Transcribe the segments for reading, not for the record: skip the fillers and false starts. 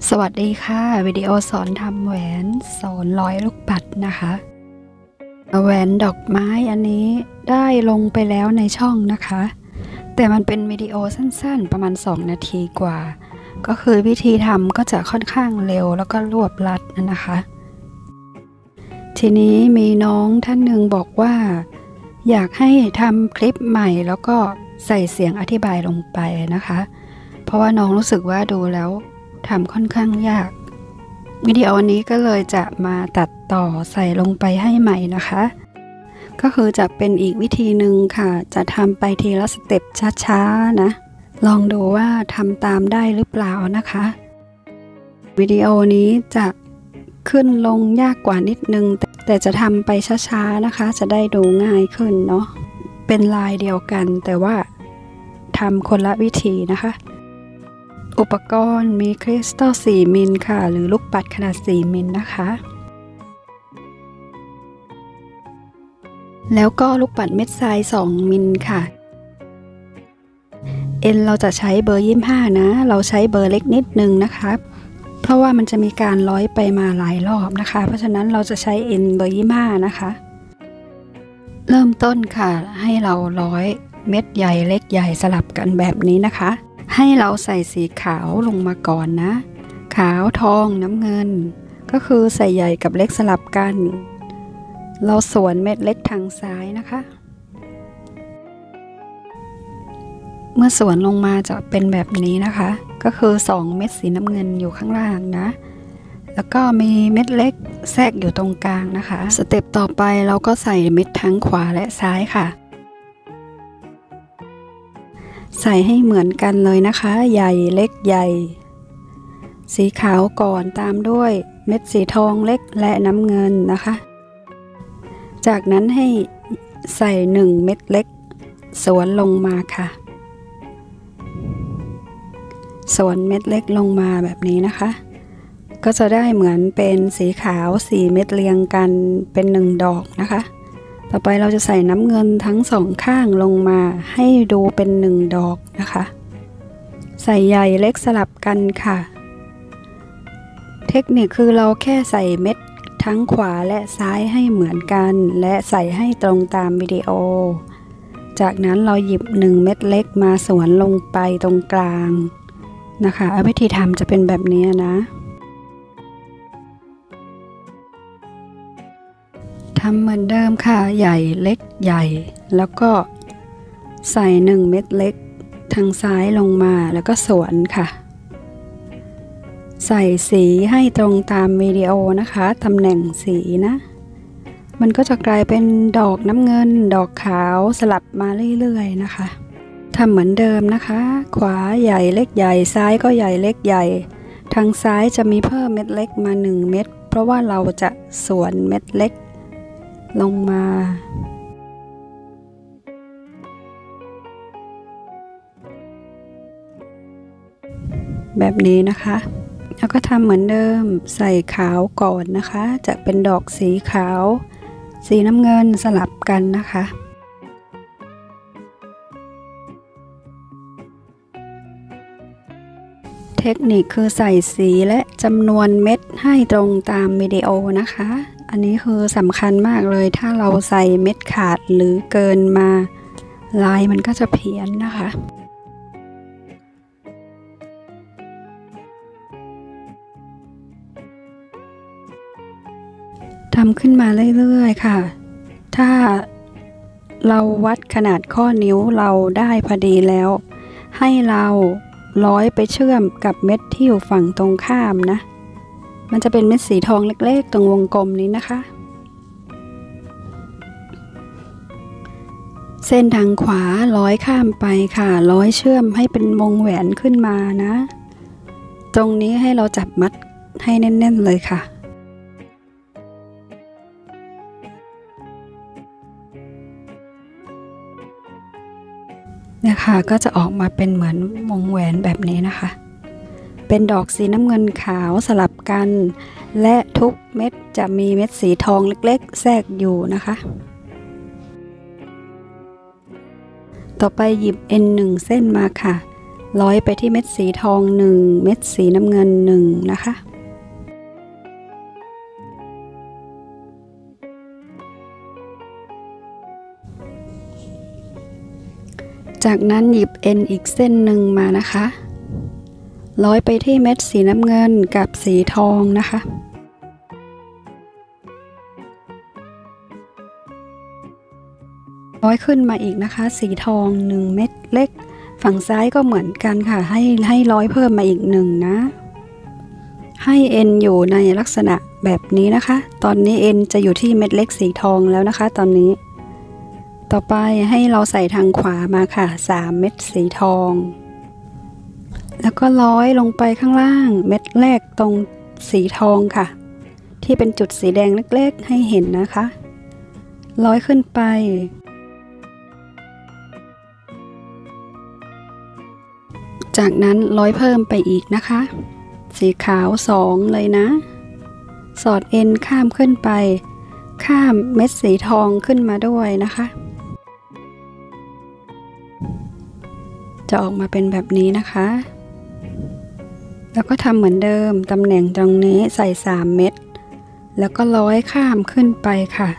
สวัสดีค่ะวิดีโอสอนทำแหวนสอนร้อยลูกปัดนะคะแหวนดอกไม้อันนี้ได้ลงไปแล้วในช่องนะคะแต่มันเป็นวิดีโอสั้นๆประมาณ2 นาทีกว่าก็คือวิธีทำก็จะค่อนข้างเร็วแล้วก็รวบรัดนะคะทีนี้มีน้องท่านหนึ่งบอกว่าอยากให้ทำคลิปใหม่แล้วก็ใส่เสียงอธิบายลงไปนะคะเพราะว่าน้องรู้สึกว่าดูแล้วทำค่อนข้างยากวิดีโอนี้ก็เลยจะมาตัดต่อใส่ลงไปให้ใหม่นะคะก็คือจะเป็นอีกวิธีหนึ่งค่ะจะทำไปทีละสเต็ปช้าๆนะลองดูว่าทำตามได้หรือเปล่านะคะวิดีโอนี้จะขึ้นลงยากกว่านิดนึงแต่จะทำไปช้าๆนะคะจะได้ดูง่ายขึ้นเนาะเป็นลายเดียวกันแต่ว่าทำคนละวิธีนะคะอุปกรณ์มีคริสตัล4 มิลค่ะหรือลูกปัดขนาด4 มิลนะคะแล้วก็ลูกปัดเม็ดทราย2 มิลค่ะเอ็นเราจะใช้เบอร์25นะเราใช้เบอร์เล็กนิดนึงนะคะเพราะว่ามันจะมีการร้อยไปมาหลายรอบนะคะเพราะฉะนั้นเราจะใช้เอ็นเบอร์25นะคะเริ่มต้นค่ะให้เราร้อยเม็ดใหญ่เล็กใหญ่สลับกันแบบนี้นะคะให้เราใส่สีขาวลงมาก่อนนะขาวทองน้ำเงินก็คือใส่ใหญ่กับเล็กสลับกันเราสวนเม็ดเล็กทางซ้ายนะคะเมื่อสวนลงมาจะเป็นแบบนี้นะคะก็คือ2 เม็ดสีน้ำเงินอยู่ข้างล่างนะแล้วก็มีเม็ดเล็กแทรกอยู่ตรงกลางนะคะสเต็ปต่อไปเราก็ใส่เม็ดทั้งขวาและซ้ายค่ะใส่ให้เหมือนกันเลยนะคะใหญ่เล็กใหญ่สีขาวก่อนตามด้วยเม็ดสีทองเล็กและน้ำเงินนะคะจากนั้นให้ใส่1 เม็ดเล็กสวนลงมาค่ะสวนเม็ดเล็กลงมาแบบนี้นะคะก็จะได้เหมือนเป็นสีขาว4 เม็ดเรียงกันเป็น1 ดอกนะคะต่อไปเราจะใส่น้ำเงินทั้ง2 ข้างลงมาให้ดูเป็น1 ดอกนะคะใส่ใหญ่เล็กสลับกันค่ะเทคนิคคือเราแค่ใส่เม็ดทั้งขวาและซ้ายให้เหมือนกันและใส่ให้ตรงตามวิดีโอจากนั้นเราหยิบ1 เม็ดเล็กมาสวนลงไปตรงกลางนะคะวิธีทำจะเป็นแบบนี้นะทำเหมือนเดิมค่ะใหญ่เล็กใหญ่แล้วก็ใส่1 เม็ดเล็กทางซ้ายลงมาแล้วก็สวนค่ะใส่สีให้ตรงตามวิดีโอนะคะตำแหน่งสีนะมันก็จะกลายเป็นดอกน้ำเงินดอกขาวสลับมาเรื่อยๆนะคะทำเหมือนเดิมนะคะขวาใหญ่เล็กใหญ่ซ้ายก็ใหญ่เล็กใหญ่ทางซ้ายจะมีเพิ่มเม็ดเล็กมา1 เม็ดเพราะว่าเราจะสวนเม็ดเล็กลงมาแบบนี้นะคะแล้วก็ทำเหมือนเดิมใส่ขาวก่อนนะคะจะเป็นดอกสีขาวสีน้ำเงินสลับกันนะคะเทคนิคคือใส่สีและจำนวนเม็ดให้ตรงตามวิดีโอนะคะอันนี้คือสำคัญมากเลยถ้าเราใส่เม็ดขาดหรือเกินมาลายมันก็จะเพี้ยนนะคะทำขึ้นมาเรื่อยๆค่ะถ้าเราวัดขนาดข้อนิ้วเราได้พอดีแล้วให้เราร้อยไปเชื่อมกับเม็ดที่อยู่ฝั่งตรงข้ามนะมันจะเป็นเม็ดสีทองเล็กๆตรงวงกลมนี้นะคะเส้นทางขวาร้อยข้ามไปค่ะร้อยเชื่อมให้เป็นวงแหวนขึ้นมานะตรงนี้ให้เราจับมัดให้แน่นๆเลยค่ะนะคะก็จะออกมาเป็นเหมือนวงแหวนแบบนี้นะคะเป็นดอกสีน้ำเงินขาวสลับกันและทุกเม็ดจะมีเม็ดสีทองเล็กๆแทรกอยู่นะคะต่อไปหยิบเอ็น1 เส้นมาค่ะ ร้อยไปที่เม็ดสีทอง1เม็ดสีน้ำเงิน1นะคะจากนั้นหยิบเอ็นอีกเส้นหนึ่งมานะคะร้อยไปที่เม็ดสีน้ำเงินกับสีทองนะคะร้อยขึ้นมาอีกนะคะสีทอง1เม็ดเล็กฝั่งซ้ายก็เหมือนกันค่ะให้ร้อยเพิ่มมาอีก1นะให้เอ็นอยู่ในลักษณะแบบนี้นะคะตอนนี้เอ็นจะอยู่ที่เม็ดเล็กสีทองแล้วนะคะตอนนี้ต่อไปให้เราใส่ทางขวามาค่ะ3เม็ดสีทองแล้วก็ร้อยลงไปข้างล่างเม็ดแรกตรงสีทองค่ะที่เป็นจุดสีแดงเล็กๆให้เห็นนะคะร้อยขึ้นไปจากนั้นร้อยเพิ่มไปอีกนะคะสีขาว2เลยนะสอดเอ็นข้ามขึ้นไปข้ามเม็ดสีทองขึ้นมาด้วยนะคะจะออกมาเป็นแบบนี้นะคะแล้วก็ทำเหมือนเดิมตำแหน่งตรงนี้ใส่3เม็ดแล้วก็ร้อยข้ามขึ้นไปค่ะ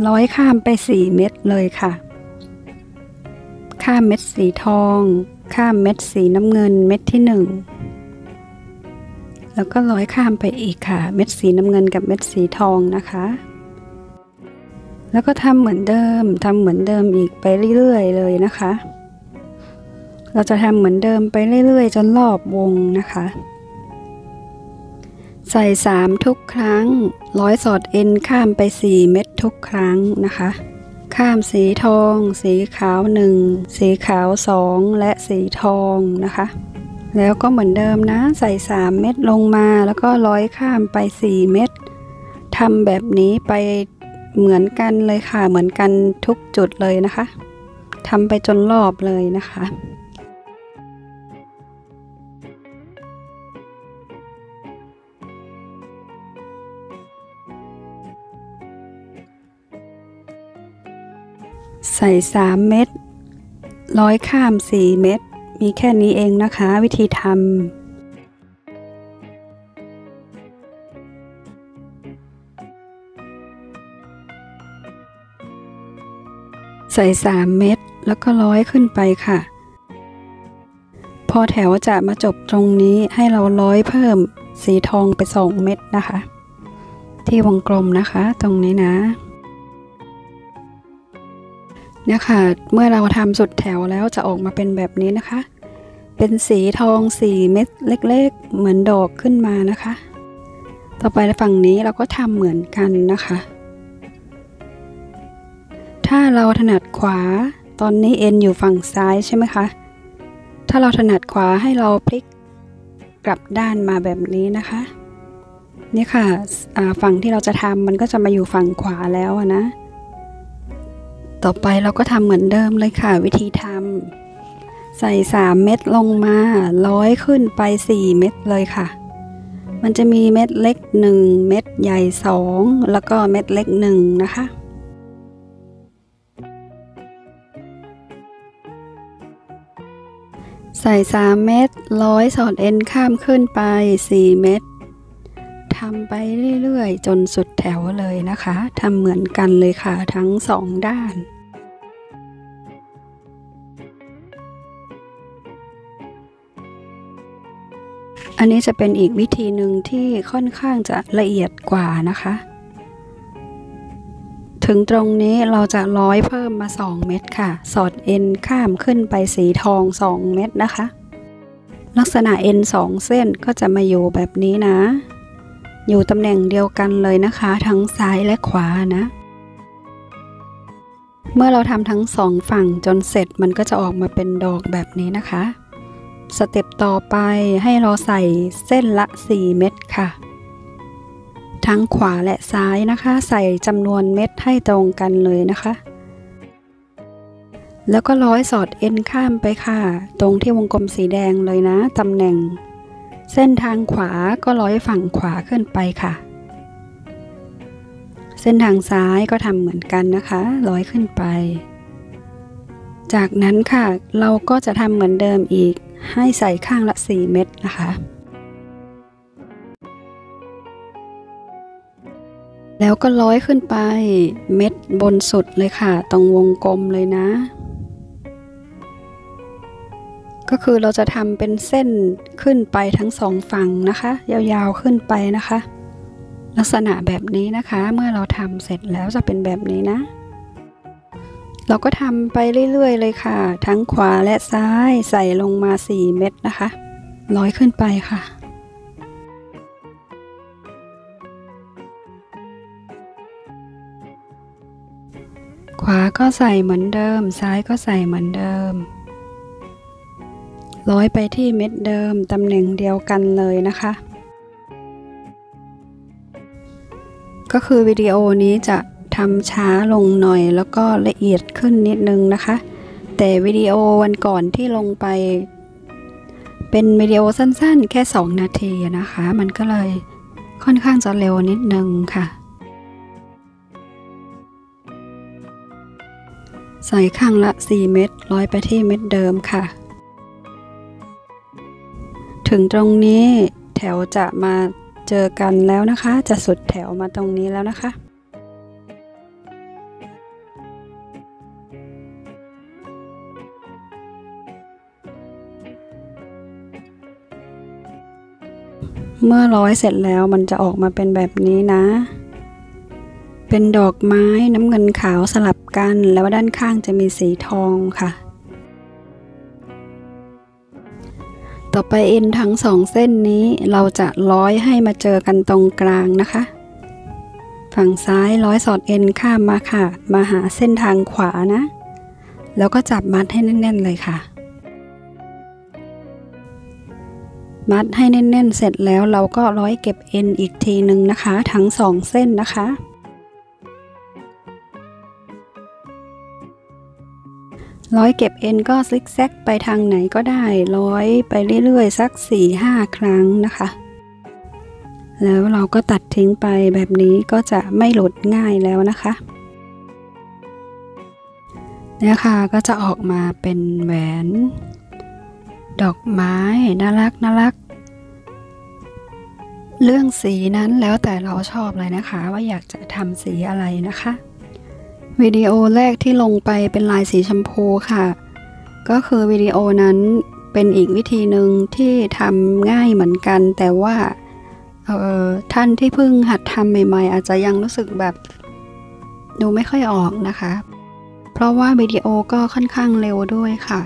ร้อยข้ามไป4เม็ดเลยค่ะข้ามเม็ดสีทองข้ามเม็ดสีน้ำเงินเม็ดที่1แล้วก็ร้อยข้ามไปอีกค่ะเม็ดสีน้ำเงินกับเม็ดสีทองนะคะแล้วก็ทำเหมือนเดิมอีกไปเรื่อยๆเลยนะคะเราจะทำเหมือนเดิมไปเรื่อยๆจนรอบวงนะคะใส่3ทุกครั้งร้อยสอดเอ็นข้ามไป4เม็ดทุกครั้งนะคะข้ามสีทองสีขาว1สีขาว2และสีทองนะคะแล้วก็เหมือนเดิมนะใส่3เม็ดลงมาแล้วก็ร้อยข้ามไป4เม็ดทำแบบนี้ไปเหมือนกันเลยค่ะเหมือนกันทุกจุดเลยนะคะทำไปจนรอบเลยนะคะใส่3เม็ดร้อยข้าม4เม็ดมีแค่นี้เองนะคะวิธีทำใส่3เม็ดแล้วก็ร้อยขึ้นไปค่ะพอแถวจะมาจบตรงนี้ให้เราร้อยเพิ่มสีทองไป2เม็ดนะคะที่วงกลมนะคะตรงนี้นะเนี่ยค่ะเมื่อเราทำสุดแถวแล้วจะออกมาเป็นแบบนี้นะคะเป็นสีทอง4เม็ดเล็กๆเหมือนดอกขึ้นมานะคะต่อไปฝั่งนี้เราก็ทำเหมือนกันนะคะถ้าเราถนัดขวาตอนนี้เอ็นอยู่ฝั่งซ้ายใช่ไหมคะถ้าเราถนัดขวาให้เราพลิกกลับด้านมาแบบนี้นะคะนี่ค่ะฝั่งที่เราจะทำมันก็จะมาอยู่ฝั่งขวาแล้วนะต่อไปเราก็ทำเหมือนเดิมเลยค่ะวิธีทำใส่3เม็ดลงมาร้อยขึ้นไป4เม็ดเลยค่ะมันจะมีเม็ดเล็ก1เม็ดใหญ่2แล้วก็เม็ดเล็ก1นะคะใส่3เม็ดร้อยสอดเอ็นข้ามขึ้นไป4เม็ดทำไปเรื่อยๆจนสุดแถวเลยนะคะทำเหมือนกันเลยค่ะทั้ง2ด้านอันนี้จะเป็นอีกวิธีหนึ่งที่ค่อนข้างจะละเอียดกว่านะคะถึงตรงนี้เราจะร้อยเพิ่มมา2เม็ดค่ะสอดเอ็นข้ามขึ้นไปสีทอง2เม็ดนะคะลักษณะเอ็น2เส้นก็จะมาอยู่แบบนี้นะอยู่ตำแหน่งเดียวกันเลยนะคะทั้งซ้ายและขวานะเมื่อเราทำทั้ง2ฝั่งจนเสร็จมันก็จะออกมาเป็นดอกแบบนี้นะคะสเต็ปต่อไปให้เราใส่เส้นละ4เม็ดค่ะทั้งขวาและซ้ายนะคะใส่จำนวนเม็ดให้ตรงกันเลยนะคะแล้วก็ร้อยสอดเอ็นข้ามไปค่ะตรงที่วงกลมสีแดงเลยนะตำแหน่งเส้นทางขวาก็ร้อยฝั่งขวาขึ้นไปค่ะเส้นทางซ้ายก็ทำเหมือนกันนะคะร้อยขึ้นไปจากนั้นค่ะเราก็จะทำเหมือนเดิมอีก ให้ใส่ข้างละ4 เม็ดนะคะแล้วก็ร้อยขึ้นไปเม็ดบนสุดเลยค่ะตรงวงกลมเลยนะก็คือเราจะทำเป็นเส้นขึ้นไปทั้ง2 ฝั่งนะคะยาวๆขึ้นไปนะคะลักษณะแบบนี้นะคะเมื่อเราทำเสร็จแล้วจะเป็นแบบนี้นะเราก็ทำไปเรื่อยๆเลยค่ะทั้งขวาและซ้ายใส่ลงมา4 เม็ดนะคะร้อยขึ้นไปค่ะขวาก็ใส่เหมือนเดิมซ้ายก็ใส่เหมือนเดิมร้อยไปที่เม็ดเดิมตำแหน่งเดียวกันเลยนะคะก็คือวิดีโอนี้จะทำช้าลงหน่อยแล้วก็ละเอียดขึ้นนิดนึงนะคะแต่วิดีโอวันก่อนที่ลงไปเป็นวิดีโอสั้นๆแค่2 นาทีนะคะมันก็เลยค่อนข้างจะเร็วนิดนึงค่ะใส่ข้างละ4 เม็ดร้อยไปที่เม็ดเดิมค่ะถึงตรงนี้แถวจะมาเจอกันแล้วนะคะจะสุดแถวมาตรงนี้แล้วนะคะเมื่อร้อยเสร็จแล้วมันจะออกมาเป็นแบบนี้นะเป็นดอกไม้น้ำเงินขาวสลับกันแล้วด้านข้างจะมีสีทองค่ะต่อไปเอ็นทั้ง2 เส้นนี้เราจะร้อยให้มาเจอกันตรงกลางนะคะฝั่งซ้ายร้อยสอดเอ็นข้ามมาค่ะมาหาเส้นทางขวานะแล้วก็จับมัดให้แน่นๆเลยค่ะมัดให้แน่นๆเสร็จแล้วเราก็ร้อยเก็บเอ็นอีกทีหนึ่งนะคะทั้ง2 เส้นนะคะร้อยเก็บเอ็นก็ซิกแซกไปทางไหนก็ได้ร้อยไปเรื่อยๆสัก 4-5 ครั้งนะคะแล้วเราก็ตัดทิ้งไปแบบนี้ก็จะไม่หลุดง่ายแล้วนะคะเนี่ยค่ะก็จะออกมาเป็นแหวนดอกไม้น่ารักเรื่องสีนั้นแล้วแต่เราชอบเลยนะคะว่าอยากจะทำสีอะไรนะคะวิดีโอแรกที่ลงไปเป็นลายสีชมพูค่ะก็คือวิดีโอนั้นเป็นอีกวิธีหนึ่งที่ทำง่ายเหมือนกันแต่ว่าท่านที่เพิ่งหัดทำใหม่ๆอาจจะยังรู้สึกแบบดูไม่ค่อยออกนะคะเพราะว่าวิดีโอก็ค่อนข้างเร็วด้วยค่ะ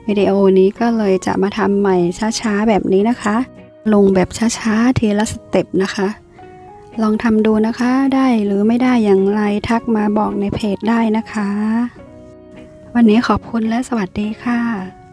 วิดีโอนี้ก็เลยจะมาทำใหม่ช้าๆแบบนี้นะคะลงแบบช้าๆทีละสเต็ปนะคะลองทำดูนะคะได้หรือไม่ได้อย่างไรทักมาบอกในเพจได้นะคะวันนี้ขอบคุณและสวัสดีค่ะ